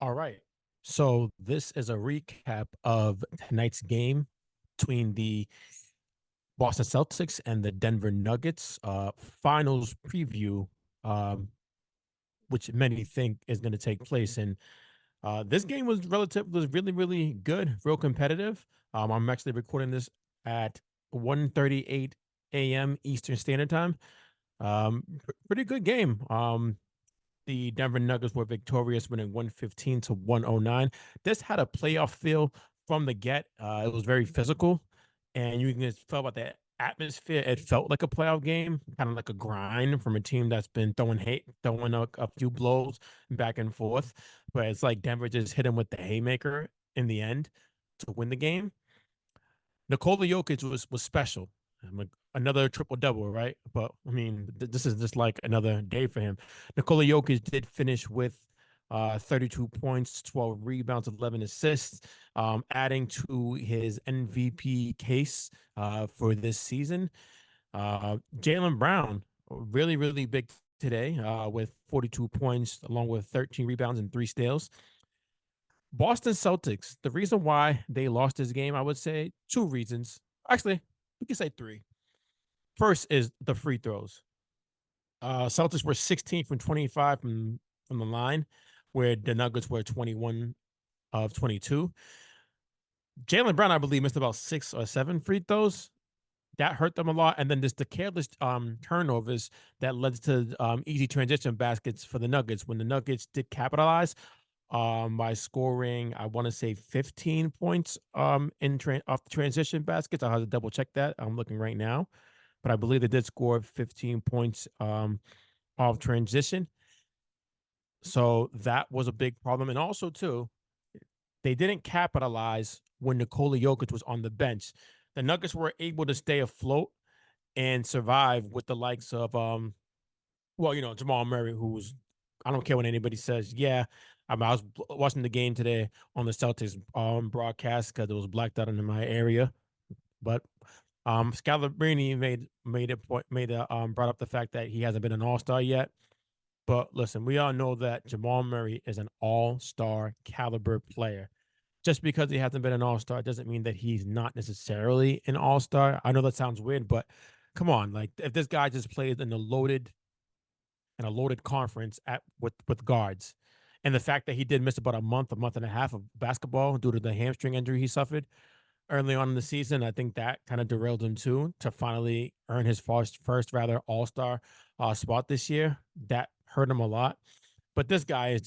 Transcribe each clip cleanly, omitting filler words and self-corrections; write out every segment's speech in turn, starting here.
All right. So this is a recap of tonight's game between the Boston Celtics and the Denver Nuggets. Finals preview, um, which many think is going to take place. And this game was really really good, real competitive. I'm actually recording this at 1:38 a.m. Eastern Standard Time. Pretty good game. The Denver Nuggets were victorious, winning 115 to 109. This had a playoff feel from the get. It was very physical, and you can just feel about the atmosphere. It felt like a playoff game, kind of like a grind from a team that's been throwing a few blows back and forth. But it's like Denver just hit him with the haymaker in the end to win the game. Nikola Jokic was special. I'm like another triple double, right? But I mean, this is just like another day for him. Nikola Jokic did finish with 32 points, 12 rebounds, 11 assists, adding to his MVP case for this season. Jalen Brown, really, really big today with 42 points, along with 13 rebounds and three steals. Boston Celtics, the reason why they lost this game, I would say two reasons. Actually, we can say three. First is the free throws. Celtics were 16 from 25 from the line, where the Nuggets were 21 of 22. Jalen Brown, I believe, missed about 6 or 7 free throws. That hurt them a lot. And then just the careless turnovers that led to easy transition baskets for the Nuggets. When the Nuggets did capitalize, by scoring, I want to say 15 points off the transition baskets. I'll have to double check that. I'm looking right now, but I believe they did score 15 points off transition. So that was a big problem. And also, too, they didn't capitalize when Nikola Jokic was on the bench. The Nuggets were able to stay afloat and survive with the likes of Jamal Murray, who's I don't care what anybody says. Yeah, I was watching the game today on the Celtics broadcast because it was blacked out in my area. But Scalabrine made it point made a, brought up the fact that he hasn't been an All Star yet. But listen, we all know that Jamal Murray is an All Star caliber player. Just because he hasn't been an All Star doesn't mean that he's not necessarily an All Star. I know that sounds weird, but come on, like if this guy just plays in a loaded conference with guards. And the fact that he did miss about a month and a half of basketball due to the hamstring injury he suffered early on in the season, I think that kind of derailed him too to finally earn his first rather All Star spot this year. That hurt him a lot. But this guy was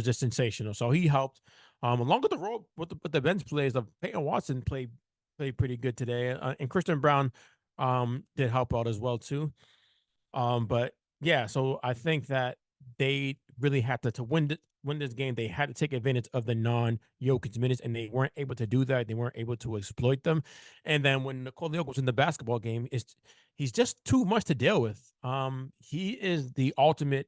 just sensational. So he helped along with the role with the bench plays of Peyton Watson played pretty good today, and Christian Brown did help out as well too. But yeah, so I think that they really had to win this game. They had to take advantage of the non-Jokic minutes, and they weren't able to do that. They weren't able to exploit them. And then when Nikola Jokic was in the basketball game, he's just too much to deal with. He is the ultimate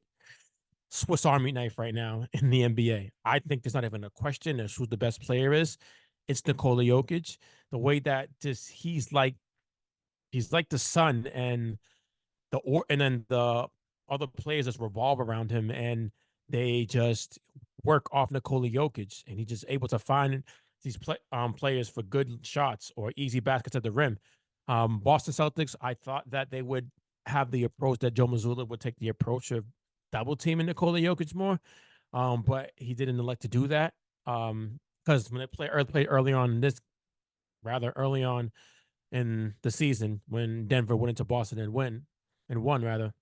Swiss Army knife right now in the NBA. I think there's not even a question as who the best player is. It's Nikola Jokic. The way that just he's like the sun, and then the other players just revolve around him, and they just work off Nikola Jokic, and he's just able to find these players for good shots or easy baskets at the rim. Boston Celtics, I thought that they would have the approach that Joe Mazzulla would take the approach of double teaming Nikola Jokic more, but he didn't elect to do that. Because when they played early on in this, rather early on in the season, when Denver went into Boston and won rather,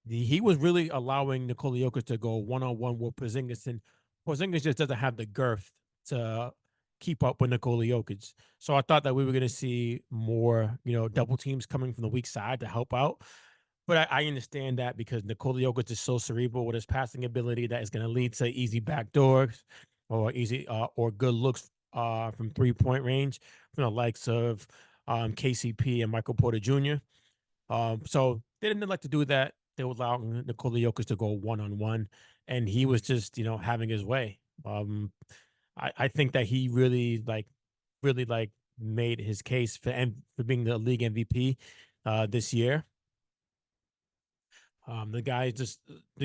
he was really allowing Nikola Jokic to go one on one with Porzingis, and Porzingis just doesn't have the girth to keep up with Nikola Jokic. So I thought that we were going to see more, double teams coming from the weak side to help out. But I understand that because Nikola Jokic is so cerebral with his passing ability that is going to lead to easy backdoors or easy or good looks from 3 point range from the likes of KCP and Michael Porter Jr. So they didn't like to do that. They would allow Nikola Jokic to go one on one, and he was just having his way. I think that he really like made his case for being the league MVP this year. The guy just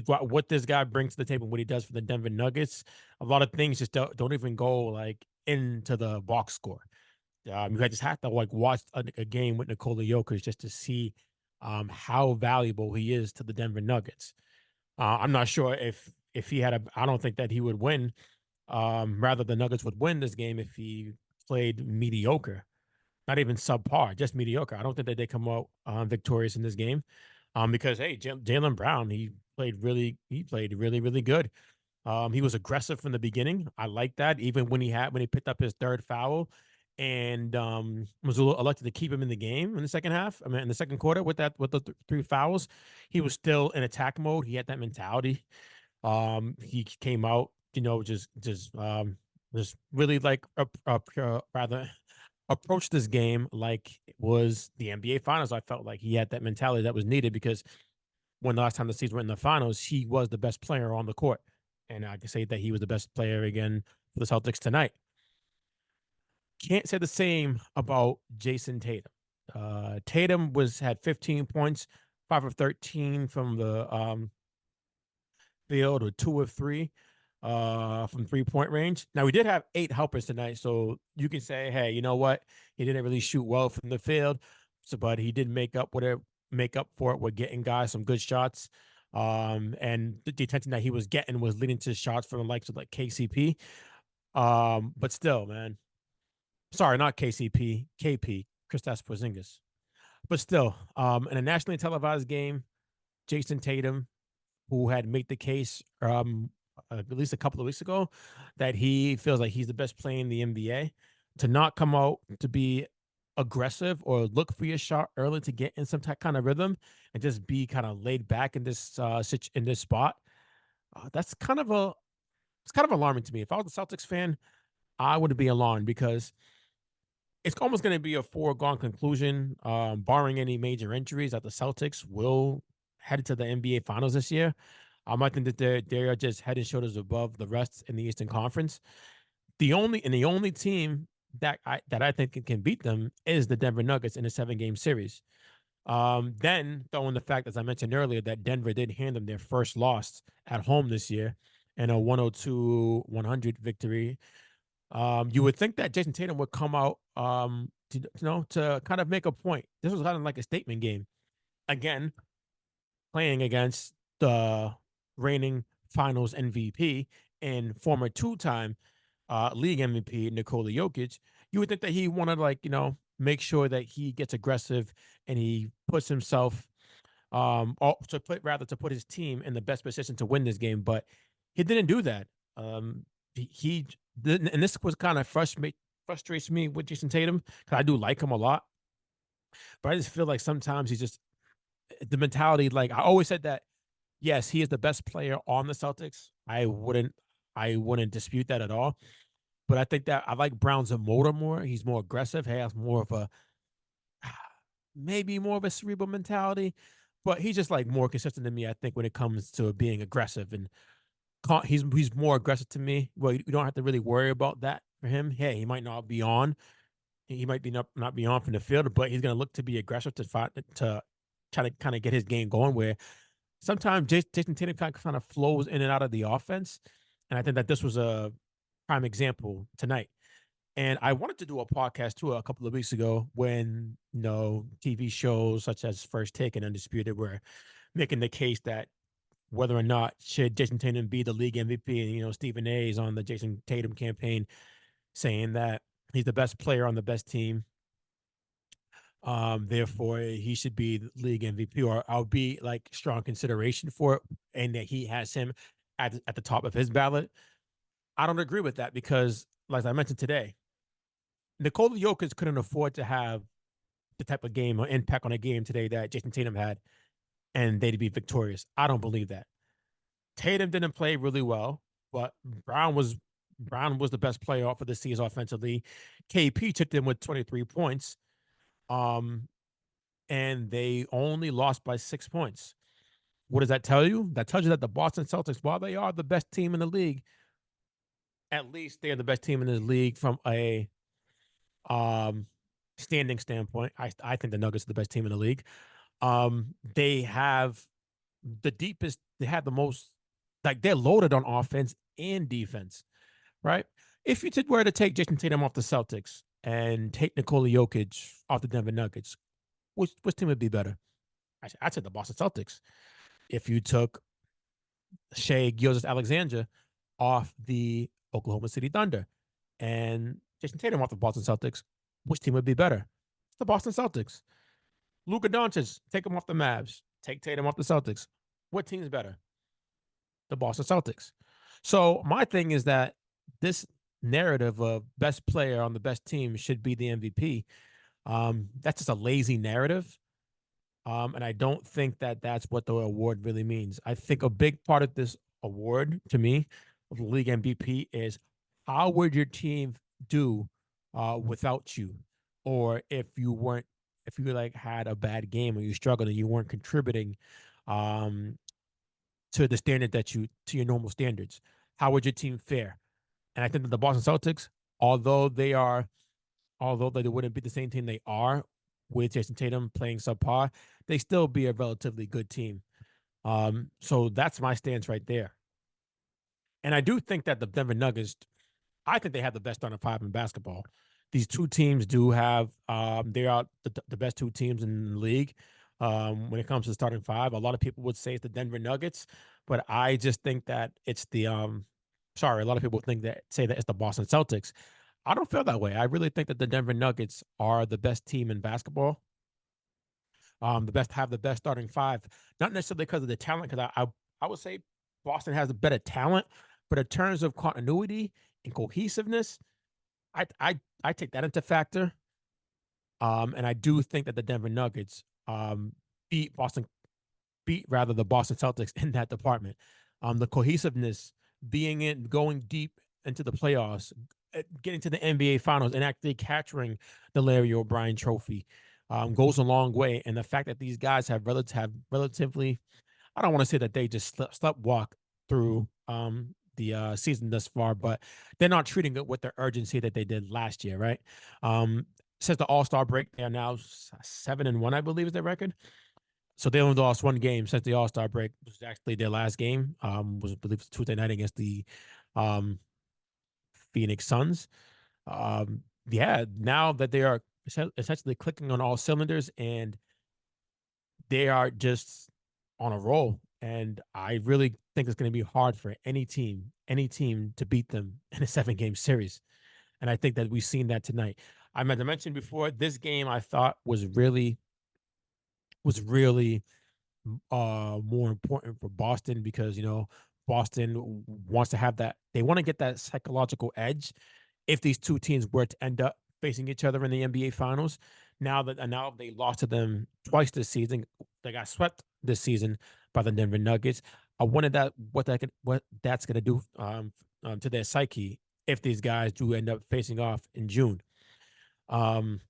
what this guy brings to the table, what he does for the Denver Nuggets. A lot of things just don't even go like into the box score. You just have to like watch a game with Nikola Jokic just to see how valuable he is to the Denver Nuggets. I'm not sure if he had a. I don't think that he would win. Rather, the Nuggets would win this game if he played mediocre, not even subpar, just mediocre. I don't think that they come out victorious in this game, because hey, Jalen Brown, he played really, really good. He was aggressive from the beginning. I like that. Even when he picked up his third foul, and was elected to keep him in the game in the second half. I mean, in the second quarter with the three fouls, he was still in attack mode. He had that mentality. He came out, just really like rather approached this game like it was the NBA Finals. I felt like he had that mentality that was needed because when the last time the Seas were in the finals, he was the best player on the court. And I can say that he was the best player again for the Celtics tonight. Can't say the same about Jason Tatum. Tatum had 15 points, 5 of 13 from the field, or 2 of 3 from 3-point range. Now we did have 8 helpers tonight, so you can say, hey, you know what? He didn't really shoot well from the field, but he did make up for it with getting guys some good shots. And the attention that he was getting was leading to shots from the likes of like KCP. But still, man. Sorry, not KCP, KP, Kristaps Porzingis. But still, in a nationally televised game, Jason Tatum, who had made the case at least a couple of weeks ago that he feels like he's the best player in the NBA, to not come out to be aggressive or look for your shot early to get in some kind of rhythm and just be kind of laid back in in this spot. That's kind of a it's kind of alarming to me. If I was a Celtics fan, I would be alarmed because it's almost going to be a foregone conclusion, barring any major injuries, that the Celtics will head to the NBA Finals this year. I think that they are just head and shoulders above the rest in the Eastern Conference. The only team that I think can beat them is the Denver Nuggets in a 7-game series. Then throw in the fact, as I mentioned earlier, that Denver did hand them their first loss at home this year in a 102-100 victory. You would think that Jason Tatum would come out, to kind of make a point. This was kind of like a statement game. Again, playing against the reigning Finals MVP and former two-time league MVP Nikola Jokic. You would think that he wanted, like, make sure that he gets aggressive and he puts himself, to put his team in the best position to win this game, but he didn't do that. He didn't, and this was kind of frustrates me with Jason Tatum because I do like him a lot, but I just feel like sometimes he's just the mentality. Like I always said that yes, he is the best player on the Celtics. I wouldn't dispute that at all. But I think that I like Brown's motor more. He's more aggressive. He has more of a maybe more of a cerebral mentality, but he's just like more consistent than me. I think when it comes to being aggressive and he's more aggressive to me. Well, you don't have to really worry about that for him. Hey, he might not be on. He might be not be on from the field, but he's going to look to be aggressive to fight to try to kind of get his game going. Where sometimes Jason Tatum kind of flows in and out of the offense, and I think that this was a prime example tonight. And I wanted to do a podcast too a couple of weeks ago when TV shows such as First Take and Undisputed were making the case that whether or not should Jason Tatum be the league MVP. And, Stephen A is on the Jason Tatum campaign saying that he's the best player on the best team. Therefore, he should be the league MVP, or I'll be like strong consideration for it, and that he has him at the top of his ballot. I don't agree with that because, like I mentioned today, Nikola Jokic couldn't afford to have the type of game or impact on a game today that Jason Tatum had, and they'd be victorious. I don't believe that. Tatum didn't play really well, but Brown was the best player for the Seas offensively. KP took them with 23 points. Um, and they only lost by 6 points. What does that tell you? That tells you that the Boston Celtics, while they are the best team in the league, at least they're the best team in the league from a um standing standpoint. I think the Nuggets are the best team in the league. They have the deepest. They have the most. Like they're loaded on offense and defense, right? If you were to take Jason Tatum off the Celtics and take Nikola Jokic off the Denver Nuggets, which team would be better? I'd say the Boston Celtics. If you took Shea Gilgeous-Alexander off the Oklahoma City Thunder and Jason Tatum off the Boston Celtics, which team would be better? It's the Boston Celtics. Luka Doncic, take him off the Mavs. Take Tatum off the Celtics. What team's better? The Boston Celtics. So my thing is that this narrative of best player on the best team should be the MVP. That's just a lazy narrative. And I don't think that that's what the award really means. I think a big part of this award, to me, of the league MVP, is how would your team do without you, or if you like had a bad game or you struggled and you weren't contributing um, to the standard to your normal standards. How would your team fare? And I think that the Boston Celtics, although they are although they wouldn't be the same team they are with Jason Tatum playing subpar, they still be a relatively good team. So that's my stance right there. And I do think that the Denver Nuggets, I think they have the best starting five in basketball. These two teams do have, they are the best two teams in the league when it comes to starting five. A lot of people would say it's the Denver Nuggets, but I just think that it's a lot of people say that it's the Boston Celtics. I don't feel that way. I really think that the Denver Nuggets are the best team in basketball. Have the best starting five, not necessarily because of the talent, because I would say Boston has a better talent, but in terms of continuity and cohesiveness, I take that into factor. And I do think that the Denver Nuggets beat Boston beat rather the Boston Celtics in that department. The cohesiveness, going deep into the playoffs, getting to the NBA Finals, and actually capturing the Larry O'Brien Trophy goes a long way. And the fact that these guys have relatively, I don't want to say that they just slept walk through the season thus far, but they're not treating it with the urgency that they did last year, right? Since the All-Star break, they are now 7-1, I believe, is their record. So they only lost one game since the All-Star break, which was actually their last game. Was, I believe, Tuesday night against the um, Phoenix Suns. Yeah, now that they are essentially clicking on all cylinders and they are just on a roll. And I really think it's going to be hard for any team to beat them in a 7-game series. And I think that we've seen that tonight. I mentioned before, this game I thought was really more important for Boston because Boston wants to have that. They want to get that psychological edge if these two teams were to end up facing each other in the NBA Finals. Now they lost to them twice this season, they got swept this season by the Denver Nuggets. I wondered what that's going to do to their psyche if these guys do end up facing off in June. Um,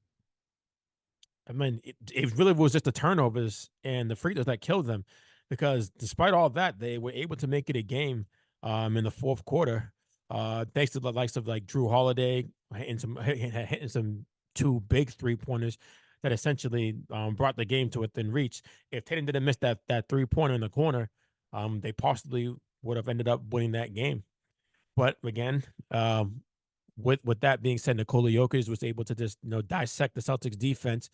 I mean, it really was just the turnovers and the free throws that killed them, because despite all that, they were able to make it a game in the fourth quarter, thanks to the likes of like Drew Holiday hitting some two big 3-pointers that essentially brought the game to within reach. If Tatum didn't miss that 3-pointer in the corner, they possibly would have ended up winning that game. But again, with that being said, Nikola Jokic was able to just dissect the Celtics defense.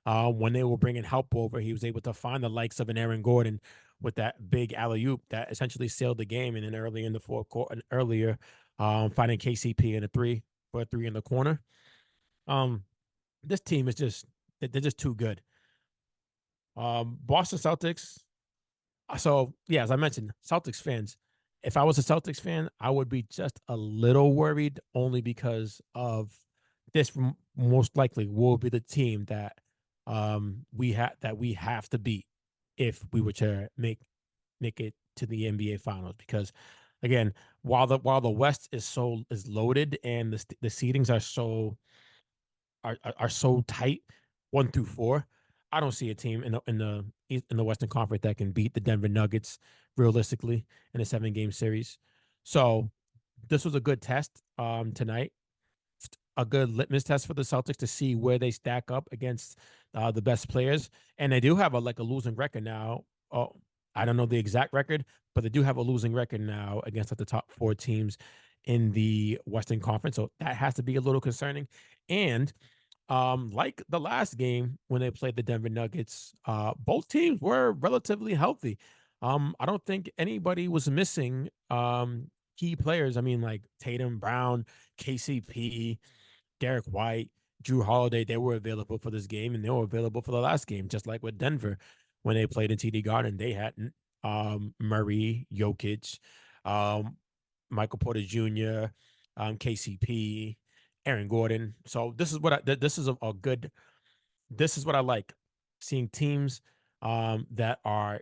When they were bringing help over, he was able to find the likes of an Aaron Gordon with that big alley oop that essentially sealed the game. And then early in the fourth quarter, and earlier, finding KCP in for a three in the corner. This team is they're just too good. Boston Celtics. So yeah, as I mentioned, Celtics fans. If I was a Celtics fan, I would be just a little worried, only because of this. Most likely will be the team that we have to beat if we were to make it to the NBA Finals. Because again, while the West is loaded and the seedings are so tight, 1 through 4. I don't see a team in the Western Conference that can beat the Denver Nuggets realistically in a 7-game series. So this was a good test tonight, a good litmus test for the Celtics to see where they stack up against the best players. And they do have a losing record now. I don't know the exact record, but they do have a losing record now against like the top four teams in the Western Conference. So that has to be a little concerning. And like the last game when they played the Denver Nuggets, both teams were relatively healthy. I don't think anybody was missing key players. I mean, like Tatum, Brown, KCP, Derek White, Drew Holiday, they were available for this game, and they were available for the last game, just like with Denver when they played in TD Garden. They had Murray, Jokic, um, Michael Porter Jr., KCP, Aaron Gordon. So this is what this is a good. This is what I like, seeing teams that are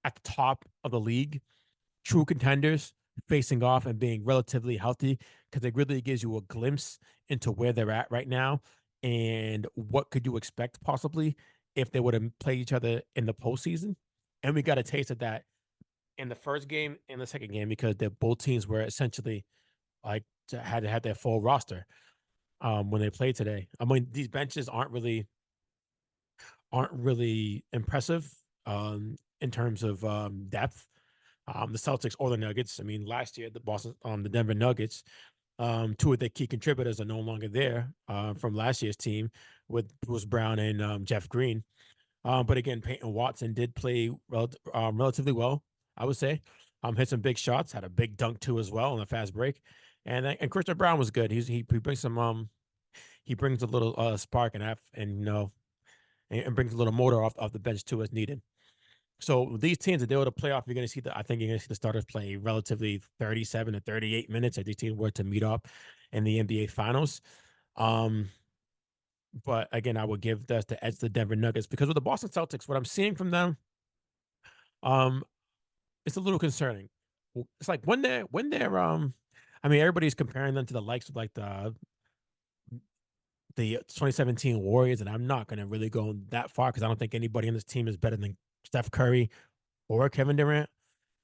at the top of the league, true contenders, facing off and being relatively healthy, because it really gives you a glimpse into where they're at right now and what could you expect possibly if they would have played each other in the postseason. And we got a taste of that in the first game and the second game because both teams were essentially like had their full roster when they played today. I mean, these benches aren't really impressive in terms of depth. The Celtics or the Nuggets. I mean, last year the Denver Nuggets, two of their key contributors are no longer there from last year's team with Bruce Brown and Jeff Green. But again, Peyton Watson did play relatively well, I would say. Hit some big shots, had a big dunk too as well on a fast break, and Christian Brown was good. He brings some he brings a little spark and and brings a little motor off the bench too as needed. So these teams, if they were to play off, you're going to see I think you're going to see the starters play relatively 37 to 38 minutes if these teams were to meet up in the NBA Finals. Um, but again, I would give the edge to the Denver Nuggets because with the Boston Celtics, what I'm seeing from them, um, it's a little concerning. It's like when they're I mean, everybody's comparing them to the likes of like the 2017 Warriors, and I'm not going to really go that far because I don't think anybody on this team is better than Steph Curry or Kevin Durant.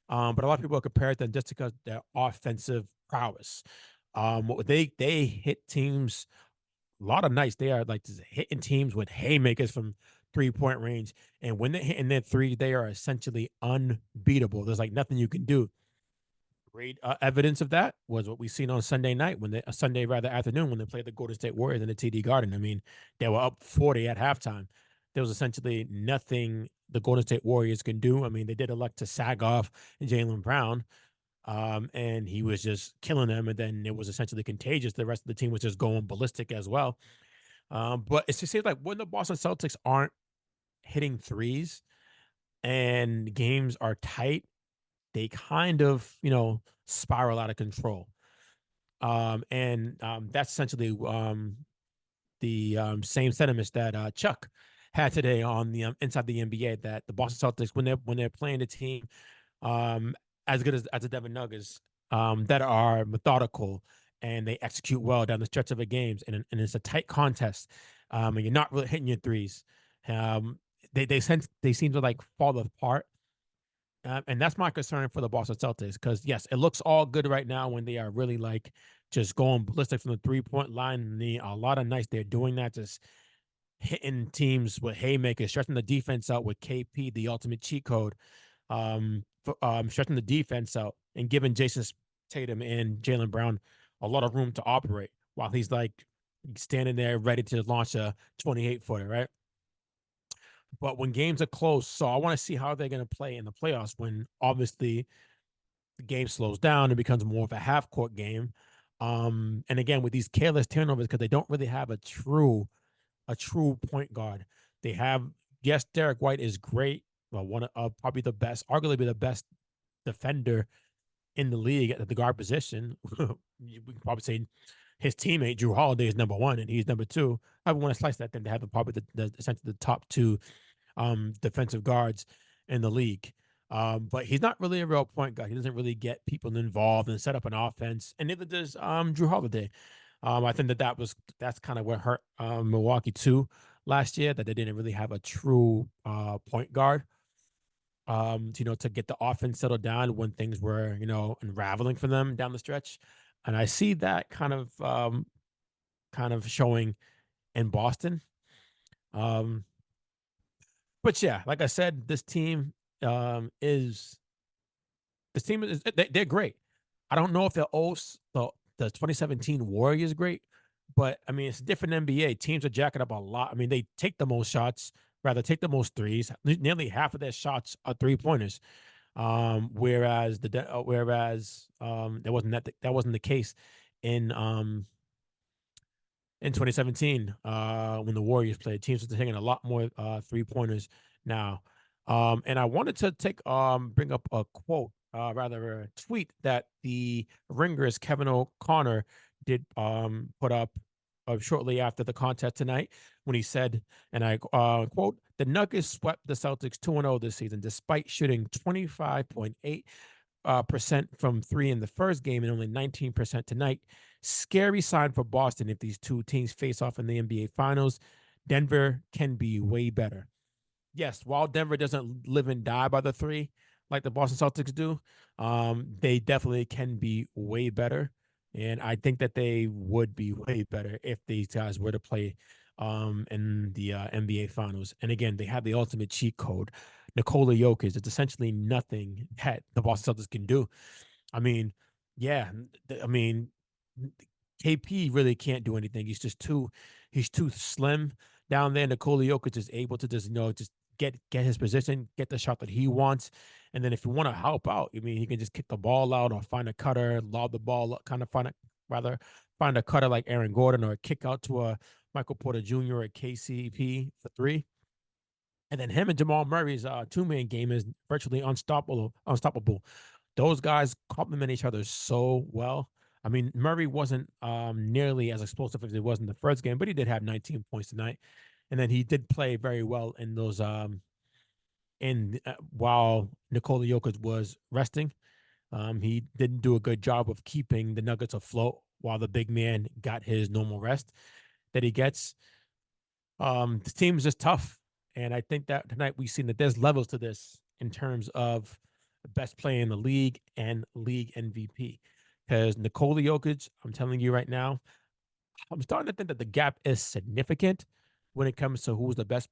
But a lot of people compare them just because their offensive prowess. They hit teams a lot of nights. They are like just hitting teams with haymakers from 3-point range, and when they're hitting their three, they are essentially unbeatable. There's like nothing you can do. Great evidence of that was what we seen on Sunday night Sunday rather afternoon when they played the Golden State Warriors in the TD Garden. I mean, they were up 40 at halftime. There was essentially nothing the Golden State Warriors can do. I mean, they did elect to sag off Jaylen Brown, and he was just killing them. And then it was essentially contagious. The rest of the team was just going ballistic as well. But it just seems like when the Boston Celtics aren't hitting threes and games are tight, they kind of, spiral out of control. And that's essentially the same sentiments that Chuck had today on the inside the NBA that the Boston Celtics when they're playing the team um, as good as the Denver Nuggets that are methodical and they execute well down the stretch of the games and it's a tight contest and you're not really hitting your threes. Um, they seem to like fall apart and that's my concern for the Boston Celtics because yes, it looks all good right now when they are really like just going ballistic from the 3-point line. And a lot of nights they're doing that, just hitting teams with haymakers, stretching the defense out with KP, the ultimate cheat code, stretching the defense out and giving Jason Tatum and Jaylen Brown a lot of room to operate while he's like standing there ready to launch a 28 footer, right? But when games are close, so I want to see how they're going to play in the playoffs when obviously the game slows down and becomes more of a half court game. And again, with these careless turnovers, because they don't really have a true point guard. They have yes, Derek White is great, well, one of probably the best, arguably the best defender in the league at the guard position. We can probably say his teammate Drew Holiday is number one and he's number two. I would want to slice that then to have probably the essentially the top two defensive guards in the league. But he's not really a real point guard. He doesn't really get people involved and set up an offense, and neither does Drew Holiday. I think that's kind of what hurt Milwaukee too last year, that they didn't really have a true point guard. To get the offense settled down when things were unraveling for them down the stretch, and I see that kind of showing in Boston. Um, but yeah, like I said, this team is this team is they're great. I don't know if the 2017 Warriors great, but I mean it's a different NBA. Teams are jacking up a lot. I mean they take the most shots, rather take the most threes. Nearly half of their shots are 3 pointers. Whereas that wasn't the case in um in 2017 when the Warriors played. Teams are taking a lot more 3 pointers now. And I wanted to bring up a quote, rather a tweet that the Ringers Kevin O'Connor did put up shortly after the contest tonight when he said, and I quote, the Nuggets swept the Celtics 2-0 this season despite shooting 25.8 percent from three in the first game and only 19% tonight. Scary sign for Boston if these two teams face off in the NBA Finals. Denver can be way better. Yes, while Denver doesn't live and die by the three like the Boston Celtics do, they definitely can be way better. And I think that they would be way better if these guys were to play in the NBA Finals. And again, they have the ultimate cheat code. Nikola Jokic. It's essentially nothing that the Boston Celtics can do. I mean, yeah, I mean, KP really can't do anything. He's too slim down there. Nikola Jokic is able to just just get his position, get the shot that he wants, and then if you want to help out, I mean, he can just kick the ball out or find a cutter, lob the ball, kind of rather find a cutter like Aaron Gordon or a kick out to a Michael Porter Jr. or KCP for three. And then him and Jamal Murray's two-man game is virtually unstoppable. Unstoppable. Those guys complement each other so well. I mean, Murray wasn't nearly as explosive as he was in the first game, but he did have 19 points tonight. And then he did play very well in those in while Nikola Jokic was resting. He didn't do a good job of keeping the Nuggets afloat while the big man got his normal rest that he gets. The team is just tough. And I think that tonight we've seen that there's levels to this in terms of the best player in the league and league MVP. Because Nikola Jokic, I'm telling you right now, I'm starting to think that the gap is significant when it comes to who's the best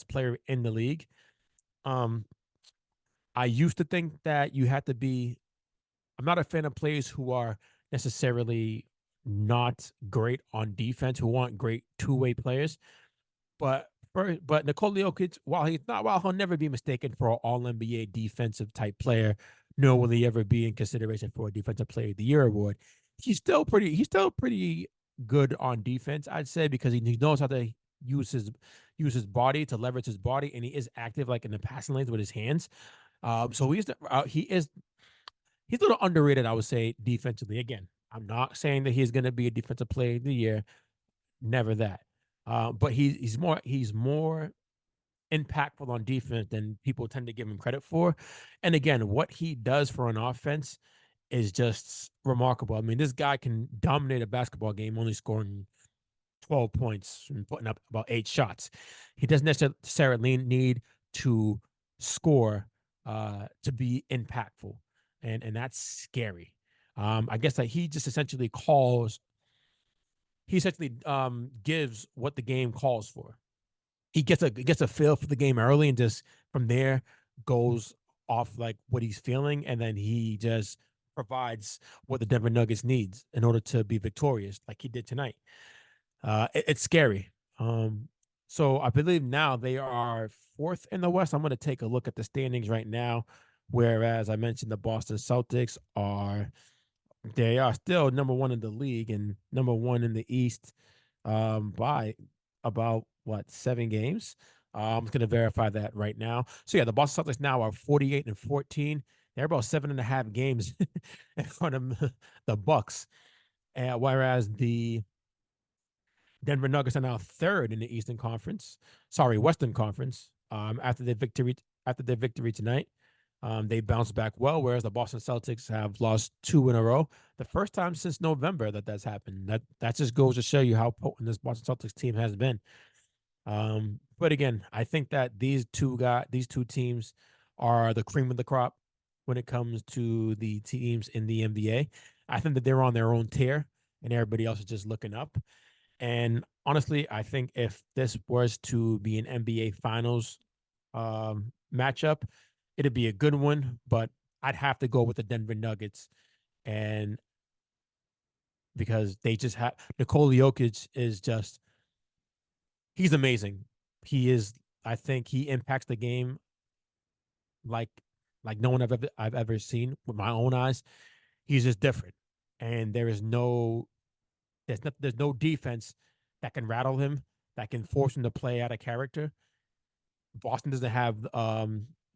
player in the league. Um, I used to think that you had to be. I'm not a fan of players who are necessarily not great on defense, who aren't great two-way players. But Nikola Jokic, while he'll never be mistaken for an All NBA defensive type player, nor will he ever be in consideration for a Defensive Player of the Year award. He's still pretty good on defense, I'd say, because he knows how to use his body to leverage his body, and he is active like in the passing lanes with his hands. So he's a little underrated, I would say, defensively. Again, I'm not saying that he's going to be a Defensive Player of the Year. Never that. But he's more impactful on defense than people tend to give him credit for. And again, what he does for an offense is just remarkable. I mean, this guy can dominate a basketball game, only scoring 12 points and putting up about 8 shots. He doesn't necessarily need to score to be impactful, and that's scary. I guess that he essentially gives what the game calls for. He gets a feel for the game early and just from there goes off like what he's feeling, and then he just provides what the Denver Nuggets needs in order to be victorious, like he did tonight. It's scary. So I believe now they are fourth in the West. I'm going to take a look at the standings right now. Whereas I mentioned the Boston Celtics they are still number one in the league and number one in the East by about what 7 games. I'm just going to verify that right now. So yeah, the Boston Celtics now are 48-14. They're about 7.5 games in front of the Bucks, whereas the Denver Nuggets are now third in the Western Conference. After their victory tonight, they bounced back well. Whereas the Boston Celtics have lost 2 in a row, the first time since November that's happened. That just goes to show you how potent this Boston Celtics team has been. But again, I think that these two teams are the cream of the crop when it comes to the teams in the NBA. I think that they're on their own tier, and everybody else is just looking up. And honestly, I think if this was to be an NBA Finals matchup. It'd be a good one, but I'd have to go with the Denver Nuggets, and because they just have Nikola Jokic is just he's amazing. He is. I think he impacts the game like no one I've ever seen with my own eyes. He's just different, and there's no defense that can rattle him, that can force him to play out of character. Boston doesn't have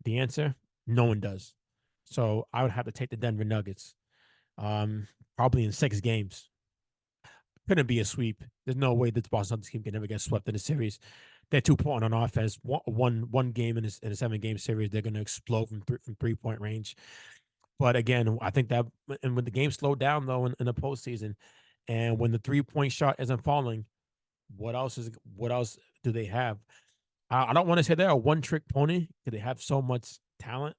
the answer. No one does. So I would have to take the Denver Nuggets. Um, Probably in 6 games. Couldn't be a sweep. There's no way this Boston Celtics team can ever get swept in a series. They're too potent on offense. One game in a 7 game series, they're going to explode from 3 point range. But again, I think that and when the game slowed down though in the postseason, and when the 3 point shot isn't falling, what else do they have? I don't want to say they're a one trick pony because they have so much talent,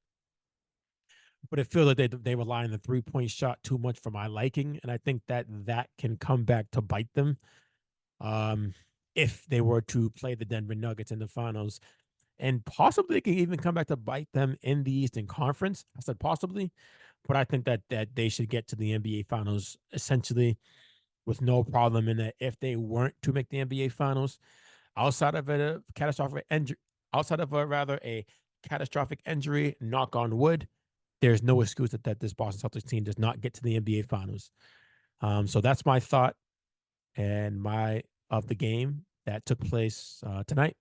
but it feels like they rely on the 3 point shot too much for my liking, and I think that can come back to bite them um, if they were to play the Denver Nuggets in the finals, and possibly it can even come back to bite them in the Eastern Conference. I said possibly, but I think that they should get to the NBA Finals essentially with no problem in that if they weren't to make the NBA Finals outside of a catastrophic injury, outside of a catastrophic injury, knock on wood, there's no excuse that this Boston Celtics team does not get to the NBA Finals. So that's my thought and my of the game that took place tonight.